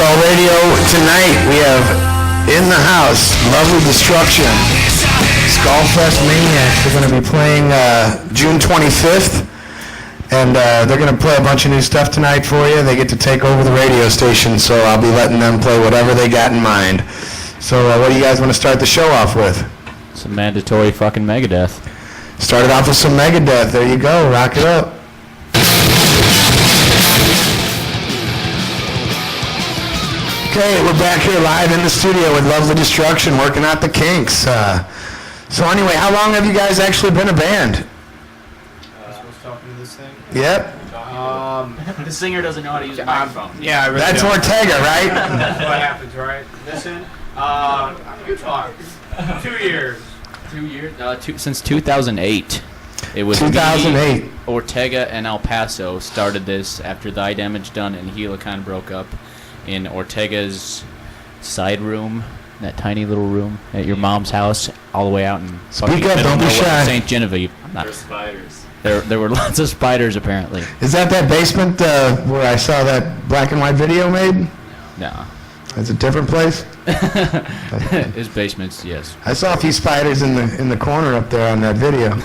Skull Radio. Tonight we have in the house Lovely Destruction, Skullfest Maniacs. They're going to be playing June 25th, and they're going to play a bunch of new stuff tonight for you. They get to take over the radio station, so I'll be letting them play whatever they got in mind. So what do you guys want to start the show off with? Some mandatory fucking Megadeth. Start it off with some Megadeth. There you go. Rock it up. Okay, we're back here live in the studio with Lovely Destruction, working out the kinks. So anyway, how long have you guys actually been a band? Supposed to talk into this thing? Yep. The singer doesn't know how to use a microphone. Yeah, I really That's don't. Ortega, right? That's what happens, right? Listen, you talk. 2 years. 2 years? Since 2008. It was 2008. Me, Ortega, and El Paso started this after Thy Damage Done and Helicon broke up in Ortega's side room, that tiny little room at your mom's house, all the way out in Speak up, don't be shy. St. Genevieve. There's spiders. There were lots of spiders, apparently. Is that basement where I saw that black and white video made? No. It's a different place? His basements, yes. I saw a few spiders in the corner up there on that video.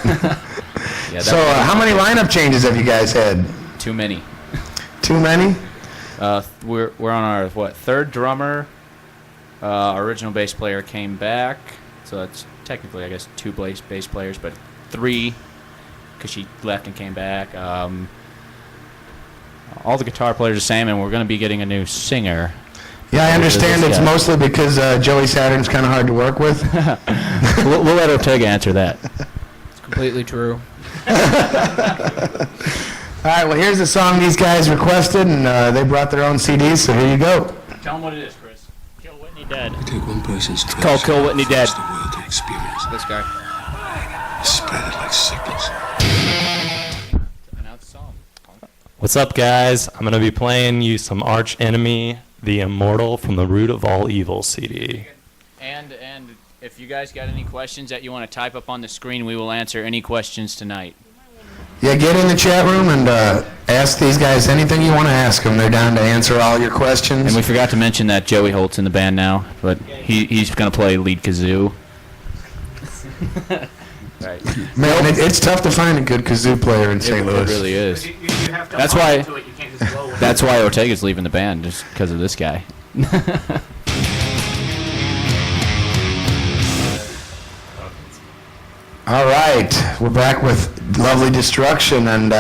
Yeah, So how many lineup changes have you guys had? Too many. Too many? We're on our third drummer. Our original bass player came back, so that's technically I guess two bass players, but three because she left and came back. All the guitar players are the same, and we're going to be getting a new singer. Yeah, I understand it's mostly because Joey Saturn's kind of hard to work with. we'll let Ortega answer that. It's completely true. All right, well, here's the song these guys requested, and they brought their own CDs, so here you go. Tell them what it is, Chris. Kill Whitney Dead. Take one person's It's called Kill Whitney Dead. the world to experience. This guy. Spread it like sickness. Announce the song. What's up, guys? I'm going to be playing you some Arch Enemy, The Immortal from the Root of All Evil CD. And if you guys got any questions that you want to type up on the screen, we will answer any questions tonight. Yeah, get in the chat room and ask these guys anything you want to ask them. They're down to answer all your questions. And we forgot to mention that Joey Holt's in the band now, but he's going to play lead kazoo. Right. Man, it's tough to find a good kazoo player in St. Louis. It really is. You have to That's hold why- on to it. You can't just blow it. That's why Ortega's leaving the band, just because of this guy. All right, we're back with Lovely Destruction, and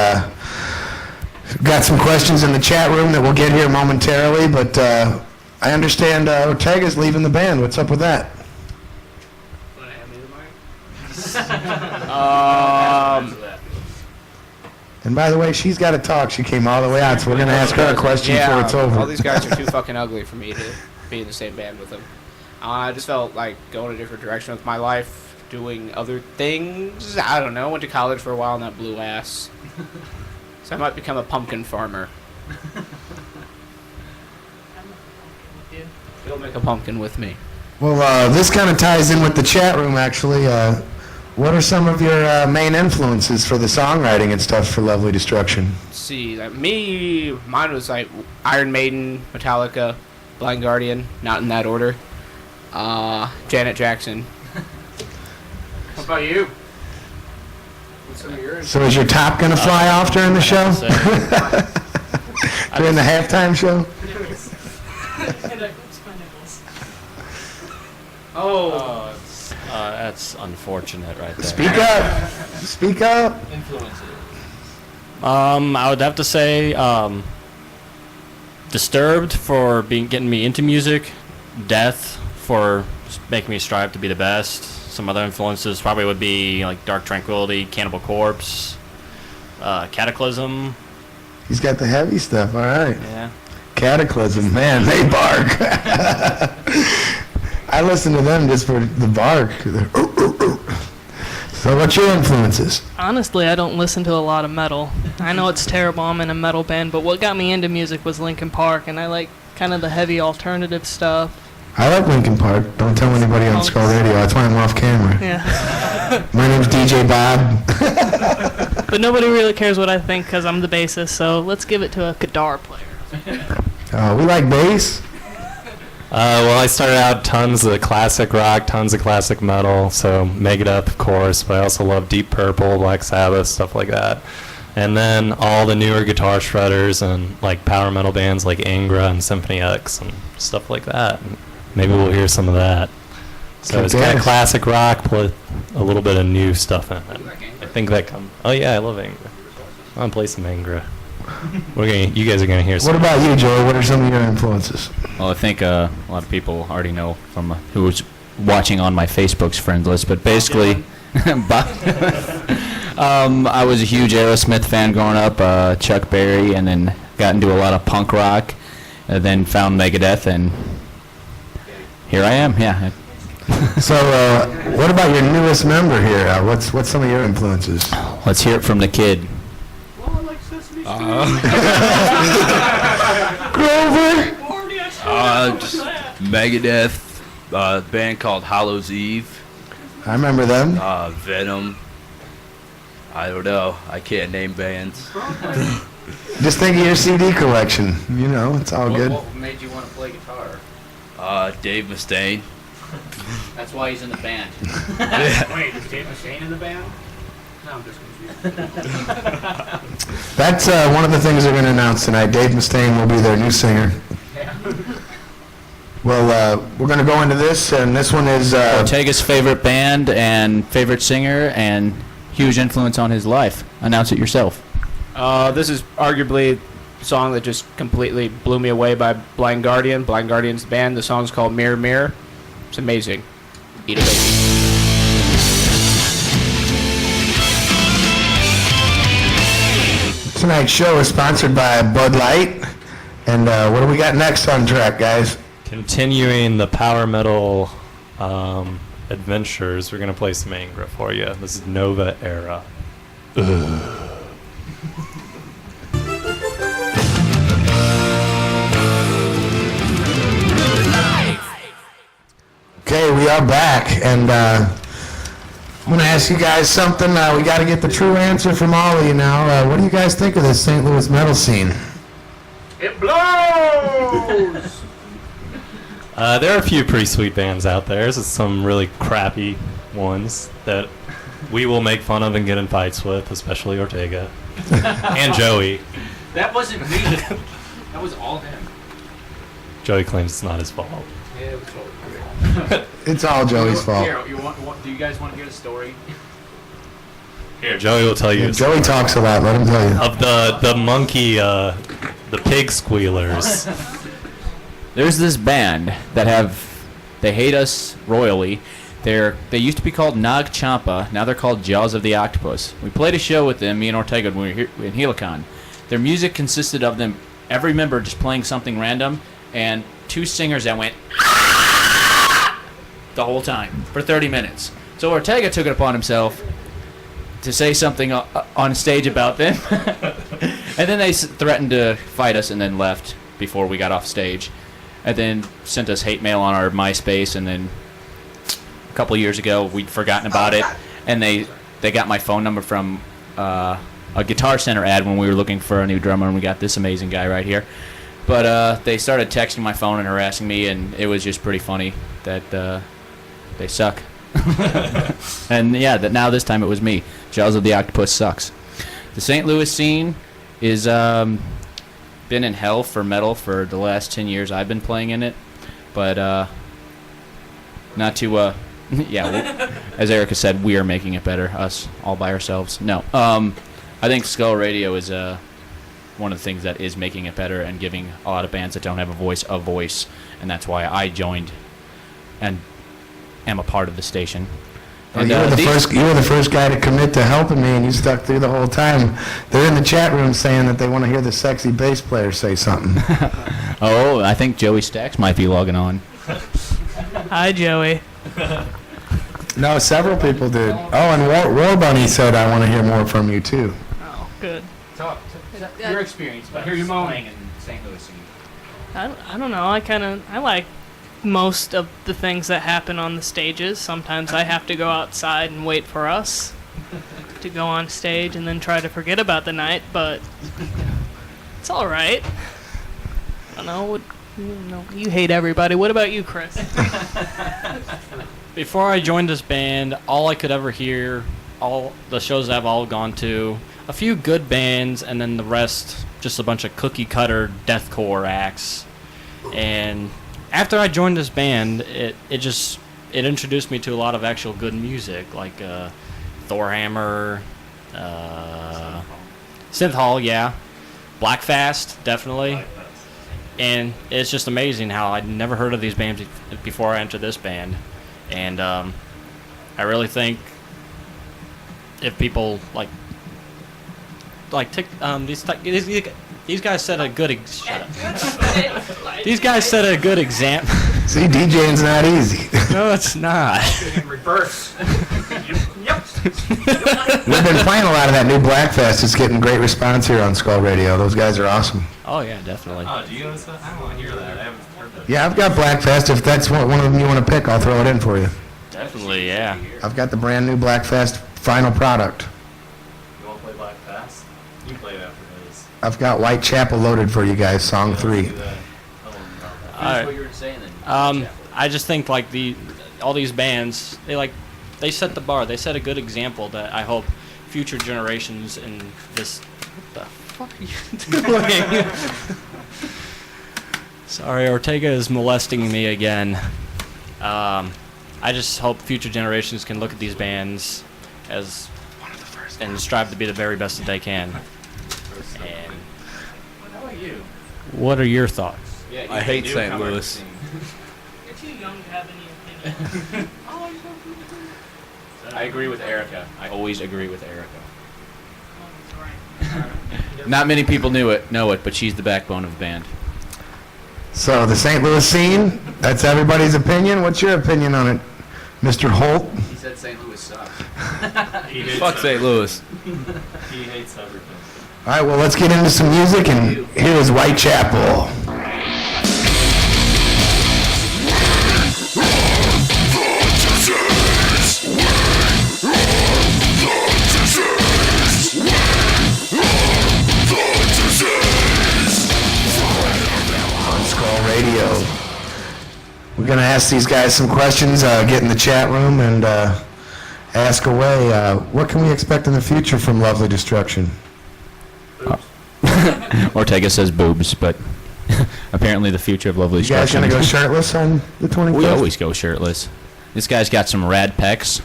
got some questions in the chat room that we'll get here momentarily, but I understand Ortega's leaving the band. What's up with that? Wanna hand me the mic? And by the way, she's got to talk. She came all the way out, so we're going to ask her a question before it's over. all these guys are too fucking ugly for me to be in the same band with them. I just felt like going a different direction with my life, doing other things. I don't know. Went to college for a while and that blew ass. So I might become a pumpkin farmer. You'll make a pumpkin with me. Well, this kind of ties in with the chat room, actually. What are some of your main influences for the songwriting and stuff for Lovely Destruction? Let's see, mine was like Iron Maiden, Metallica, Blind Guardian, not in that order. Janet Jackson. What about you? What's some of yours? So is your top going to fly off during the show? During the halftime show? Oh, That's unfortunate right there. Speak up. Speak up. I would have to say Disturbed for getting me into music, Death for making me strive to be the best. Some other influences probably would be like Dark Tranquillity, Cannibal Corpse, Cataclysm. He's got the heavy stuff, all right. Yeah. Cataclysm, man, they bark. I listen to them just for the bark. So what's your influences? Honestly, I don't listen to a lot of metal. I know it's terrible, I'm in a metal band, but what got me into music was Linkin Park, and I like kind of the heavy alternative stuff. I like Linkin Park. Don't tell anybody on Skull Radio. That's why I'm off camera. Yeah. My name's DJ Bob. But nobody really cares what I think because I'm the bassist, so let's give it to a guitar player. We like bass. Well, I started out tons of classic rock, tons of classic metal, so Megadeth, of course, but I also love Deep Purple, Black Sabbath, stuff like that. And then all the newer guitar shredders and like power metal bands like Angra and Symphony X and stuff like that. And maybe we'll hear some of that. So it's kind of classic rock with a little bit of new stuff in it. I think that comes. Oh yeah, I love Angra. I'm gonna play some Angra. You guys are gonna hear some. What about you, Joey? What are some of your influences? Well, I think a lot of people already know from who's watching on my Facebook's friend list, but basically, I was a huge Aerosmith fan growing up, Chuck Berry, and then got into a lot of punk rock, and then found Megadeth, and here I am. Yeah. So, what about your newest member here? What's some of your influences? Let's hear it from the kid. Grover. Just Megadeth, band called Hallows Eve, I remember them. Venom. I don't know. I can't name bands. Just think of your CD collection. You know, it's all good. What made you want to play guitar? Dave Mustaine. That's why he's in the band. Wait, is Dave Mustaine in the band? No, I'm just confused. That's one of the things they're going to announce tonight. Dave Mustaine will be their new singer. Well, we're going to go into this, and this one is... Ortega's favorite band and favorite singer and huge influence on his life. Announce it yourself. This is arguably a song that just completely blew me away by Blind Guardian. Blind Guardian's band. The song's called Mirror Mirror. It's amazing. Eat a baby. Tonight's show is sponsored by Bud Light. And what do we got next on track, guys? Continuing the power metal adventures, we're going to play some Angra for you. This is Nova Era. Okay, we are back, and I'm going to ask you guys something. We got to get the true answer from all of you now. What do you guys think of this St. Louis metal scene? It blows! There are a few pretty sweet bands out there. There's some really crappy ones that we will make fun of and get in fights with, especially Ortega and Joey. That wasn't me. That was all him. Joey claims it's not his fault. Yeah, it was all It's all Joey's fault. Here, do you guys want to hear the story? Here, Joey will tell you. Joey talks a lot. Let him tell you. Of the monkey, the pig squealers. There's this band that they hate us royally. They used to be called Nag Champa. Now they're called Jaws of the Octopus. We played a show with them, me and Ortega, when we were here in Helicon. Their music consisted of them, every member just playing something random, and two singers that went the whole time for 30 minutes. So Ortega took it upon himself to say something on stage about them, and then they threatened to fight us and then left before we got off stage, and then sent us hate mail on our MySpace, and then a couple of years ago we'd forgotten about it, and they got my phone number from a Guitar Center ad when we were looking for a new drummer, and we got this amazing guy right here. But they started texting my phone and harassing me, and it was just pretty funny that they suck. And yeah, that now this time it was me. Jaws of the Octopus sucks. The St. Louis scene is been in hell for metal for the last 10 years I've been playing in it, but not to yeah, as Erica said, we are making it better, us all by ourselves. No, I think Skull Radio is one of the things that is making it better and giving a lot of bands that don't have a voice, and that's why I joined and am a part of the station. And, you were the first guy to commit to helping me, and you stuck through the whole time. They're in the chat room saying that they want to hear the sexy bass player say something. Oh, I think Joey Stacks might be logging on. Hi, Joey. No, several people did. Oh, and War Bunny said, I want to hear more from you, too. Oh, good. Talk your experience, but hear you moaning in St. Louis scene. I don't know. I like most of the things that happen on the stages. Sometimes I have to go outside and wait for us to go on stage and then try to forget about the night, but it's all right. I don't know. No, you hate everybody. What about you, Chris? Before I joined this band, all I could ever hear, all the shows I've all gone to, a few good bands, and then the rest just a bunch of cookie cutter deathcore acts. And after I joined this band, it introduced me to a lot of actual good music, like Thorhammer, Synth Hall, yeah, Blackfast, definitely. And it's just amazing how I'd never heard of these bands before I entered this band. And I really think if people these guys set a good these guys set a good example. See, DJing's not easy. No, it's not. Reverse. We've been playing a lot of that new Blackfest. It's getting great response here on Skull Radio. Those guys are awesome. Oh yeah, definitely. Oh, do you know stuff? I don't want to hear that. I haven't heard that. Yeah, I've got Blackfest. If that's one of them you want to pick, I'll throw it in for you. Definitely, yeah. I've got the brand new Blackfest final product. You want to play Black Fast? You can play it after this. I've got Whitechapel loaded for you guys, song 3. Do that. Tell them about that. Alright. What you were saying then. I just think like all these bands, they set the bar. They set a good example that I hope future generations in this. What the fuck are you doing? Sorry, Ortega is molesting me again. I just hope future generations can look at these bands as and strive to be the very best that they can. And how about you? What are your thoughts? I hate St. Louis. You're too young to have any opinion. I agree with Erica. I always agree with Erica. Not many people know it, but she's the backbone of the band. So the St. Louis scene, that's everybody's opinion. What's your opinion on it, Mr. Holt? He said St. Louis sucks. Fuck St. Louis. He hates everything. All right, well, let's get into some music, and here is Whitechapel. Skull Radio. We're going to ask these guys some questions, get in the chat room, and ask away. What can we expect in the future from Lovely Destruction? Ortega says boobs, but apparently the future of Lovely You guys Destruction. going to go shirtless on the 25th? We always go shirtless. This guy's got some rad pecs.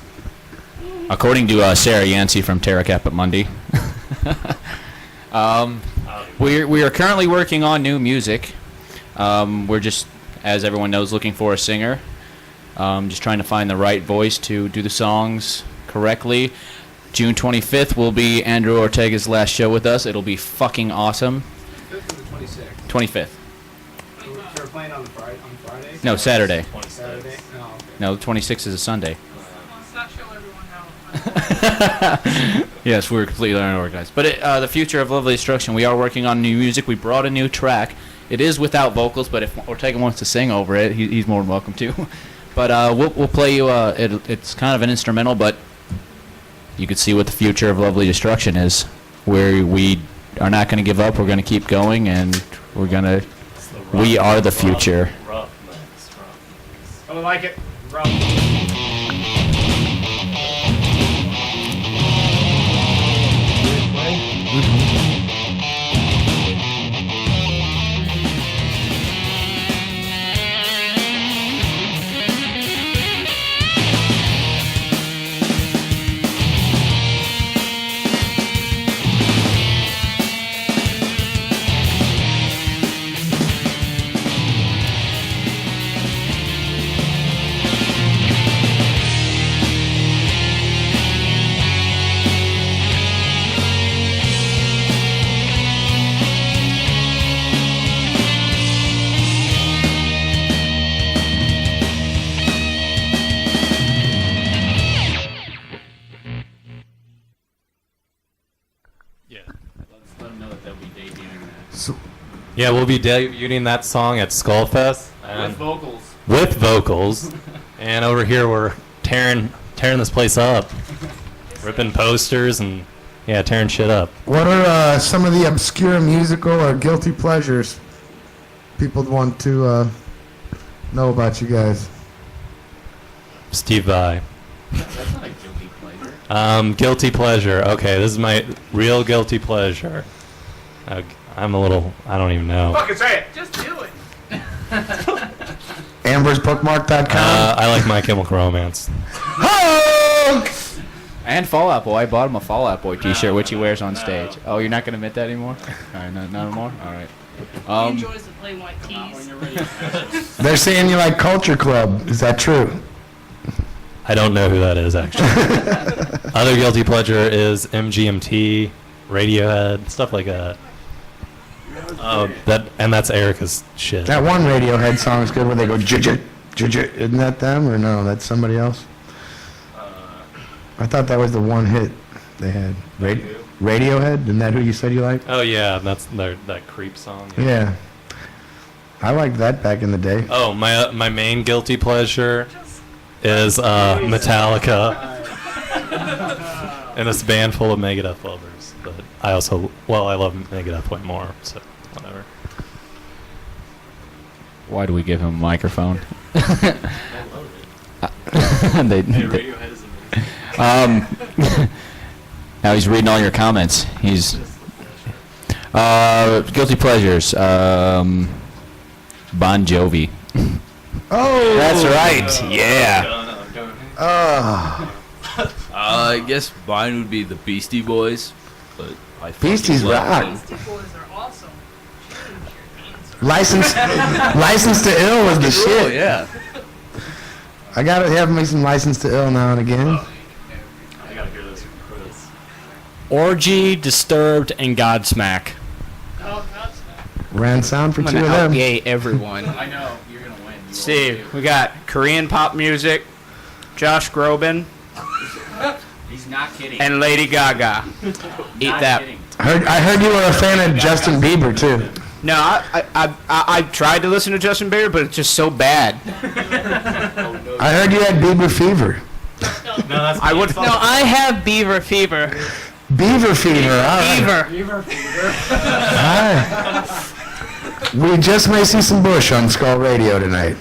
According to Sarah Yancey from Terra Kappa Mundi. We are currently working on new music. We're just, as everyone knows, looking for a singer. Just trying to find the right voice to do the songs correctly. June 25th will be Andrew Ortega's last show with us. It'll be fucking awesome. 26th. 25th. You're playing on Friday? No, Saturday. Saturday? No, okay. No, the 26th is a Sunday. Let's not show everyone how. Yes, we were completely unorganized. But the future of Lovely Destruction, we are working on new music. We brought a new track. It is without vocals, but if Ortega wants to sing over it, he's more than welcome to. But we'll play you. It's kind of an instrumental, but you can see what the future of Lovely Destruction is. Where we are not going to give up. We're going to keep going, and we are the future. I like it. Let them know that they'll be debuting that. Yeah, we'll be debuting that song at Skullfest. With vocals. With vocals. And over here we're tearing this place up. Ripping posters and, yeah, tearing shit up. What are some of the obscure musical or guilty pleasures people want to know about you guys? Steve Vai. That's not a guilty pleasure. Guilty pleasure. Okay, this is my real guilty pleasure. I'm a little. I don't even know. Fucking say it. Just do it. AmbersBookmark.com. I like My Chemical Romance. And Fall Out Boy. I bought him a Fall Out Boy T-shirt, which he wears on stage. Oh, you're not gonna admit that anymore? All right, not anymore. All right. He enjoys the plain white tees. They're saying you like Culture Club. Is that true? I don't know who that is actually. Other guilty pleasure is MGMT, Radiohead, stuff like that. That's Erica's shit. That one Radiohead song is good where they go "J-j, j-j." Isn't that them or no? That's somebody else. I thought that was the one hit they had. Radiohead? Isn't that who you said you liked? Oh yeah, that's that creep song. Yeah. I liked that back in the day. Oh, my main guilty pleasure is Metallica and this band full of Megadeth lovers. But I also, I love Megadeth way more, so whatever. Why do we give him a microphone? Now he's reading all your comments. He's guilty pleasures. Bon Jovi. Oh! That's right. Yeah. I guess mine would be the Beastie Boys, but I fucking Beasties love rock. them. Beastie Boys are awesome. License to Ill was the Oh shit. yeah. I gotta have me some License to Ill now and again. I gotta hear this. Orgy, Disturbed, and Godsmack. Oh, that's Ran sound for I'm two gonna of them. outgay everyone. I know you're gonna win. See, we got Korean pop music, Josh Groban, He's not kidding. and Lady Gaga. Eat that. I heard you were a fan of Justin Bieber too. No, I tried to listen to Justin Bieber, but it's just so bad. I heard you had Bieber fever. I would. No, I have beaver fever. Beaver fever. All right. Beaver. All right. We just may see some Bush on Skull Radio tonight.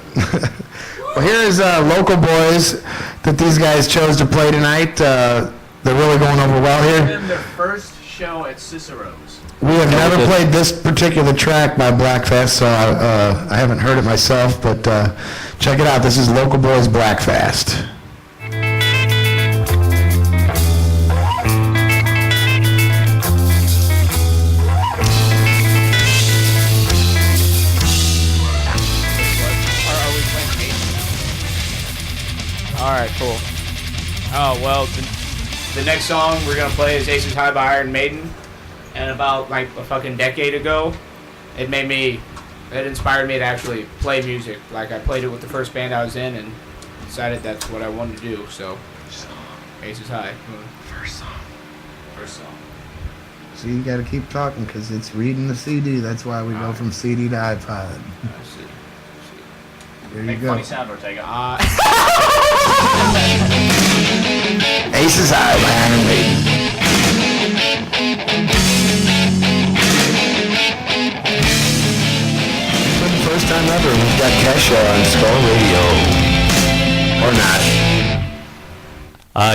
Well, here is local boys that these guys chose to play tonight. They're really going over well here. Their first show at Cicero's. We have never played this particular track by Blackfest, so I haven't heard it myself, but check it out. This is Local Boys Blackfest. All right, cool. Oh well, the next song we're gonna play is Aces High by Iron Maiden, and about like a fucking decade ago, it inspired me to actually play music. Like I played it with the first band I was in, and decided that's what I wanted to do. So, Aces High. First song. First song. So you got to keep talking because it's reading the CD. That's why we go from CD to iPod. Let's see. There you Make go. funny sound, Ortega. Aces High by Iron Maiden. For the first time ever, we've got Kesha on Skull Radio. Or not.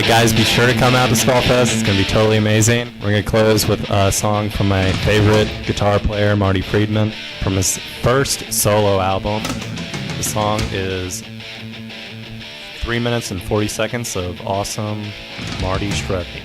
Guys, be sure to come out to Skullfest. It's going to be totally amazing. We're going to close with a song from my favorite guitar player, Marty Friedman, from his first solo album. The song is 3 minutes and 40 seconds of awesome Marty shredding.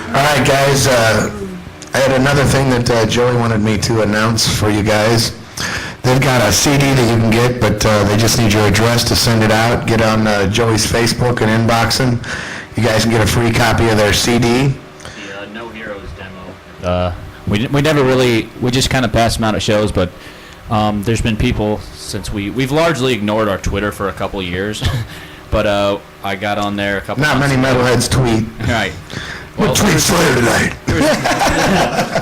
All right, guys. I had another thing that Joey wanted me to announce for you guys. They've got a CD that you can get, but they just need your address to send it out. Get on Joey's Facebook and inbox him. You guys can get a free copy of their CD. The No Heroes demo We never really, we just kind of passed them out at shows, but there's been people since we've largely ignored our Twitter for a couple of years, but I got on there a couple. Not months many ago. metalheads tweet. Right. What tweet Slayer tonight?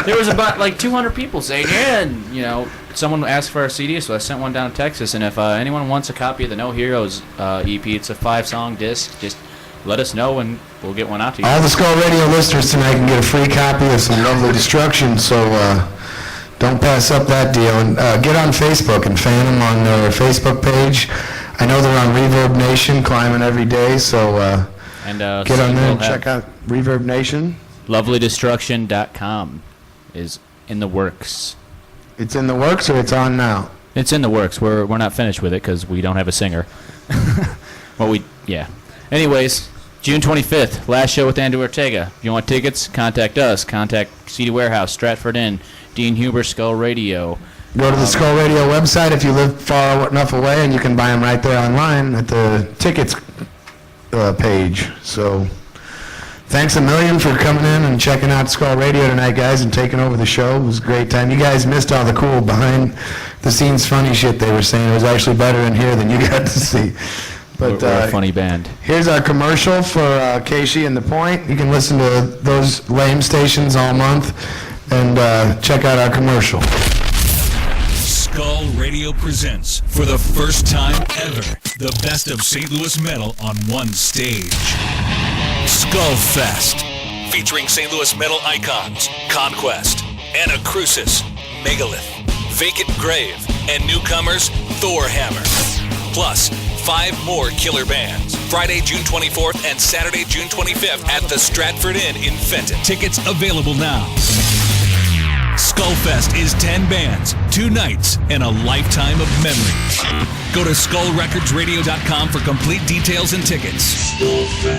There was about like 200 people saying, yeah, and someone asked for our CD, so I sent one down to Texas, and if anyone wants a copy of the No Heroes EP, it's a 5-song disc, just let us know and we'll get one out to you. All the Skull Radio listeners tonight can get a free copy of some Lovely Destruction, so don't pass up that deal. And get on Facebook and fan them on their Facebook page. I know they're on Reverb Nation, climbing every day, so And get on there and we'll have check out Reverb Nation. LovelyDestruction.com is in the works. It's in the works or it's on now? It's in the works. We're not finished with it because we don't have a singer. Yeah. Anyways, June 25th, last show with Andrew Ortega. If you want tickets, contact us. Contact CD Warehouse, Stratford Inn, Dean Huber, Skull Radio. Go to the Skull Radio website if you live far enough away, and you can buy them right there online at the tickets page. So thanks a million for coming in and checking out Skull Radio tonight, guys, and taking over the show. It was a great time. You guys missed all the cool behind-the-scenes funny shit they were saying. It was actually better in here than you got to see. But We're a funny band. here's our commercial for Keishi and The Point. You can listen to those lame stations all month and check out our commercial. Skull Radio presents, for the first time ever, the best of St. Louis metal on one stage. Skull Fest, featuring St. Louis metal icons, Conquest, Anacrusis, Megalith, Vacant Grave, and newcomers, Thorhammer. Plus, 5 more killer bands. Friday, June 24th and Saturday, June 25th at the Stratford Inn in Fenton. Tickets available now. Skullfest is 10 bands, 2 nights, and a lifetime of memories. Go to skullrecordsradio.com for complete details and tickets.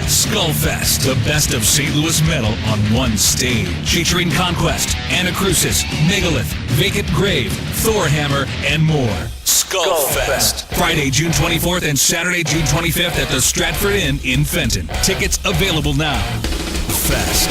Skullfest, the best of St. Louis metal on one stage. Featuring Conquest, Anacrusis, Megalith, Vacant Grave, Thorhammer, and more. Skullfest. Friday, June 24th and Saturday, June 25th at the Stratford Inn in Fenton. Tickets available now. Fest.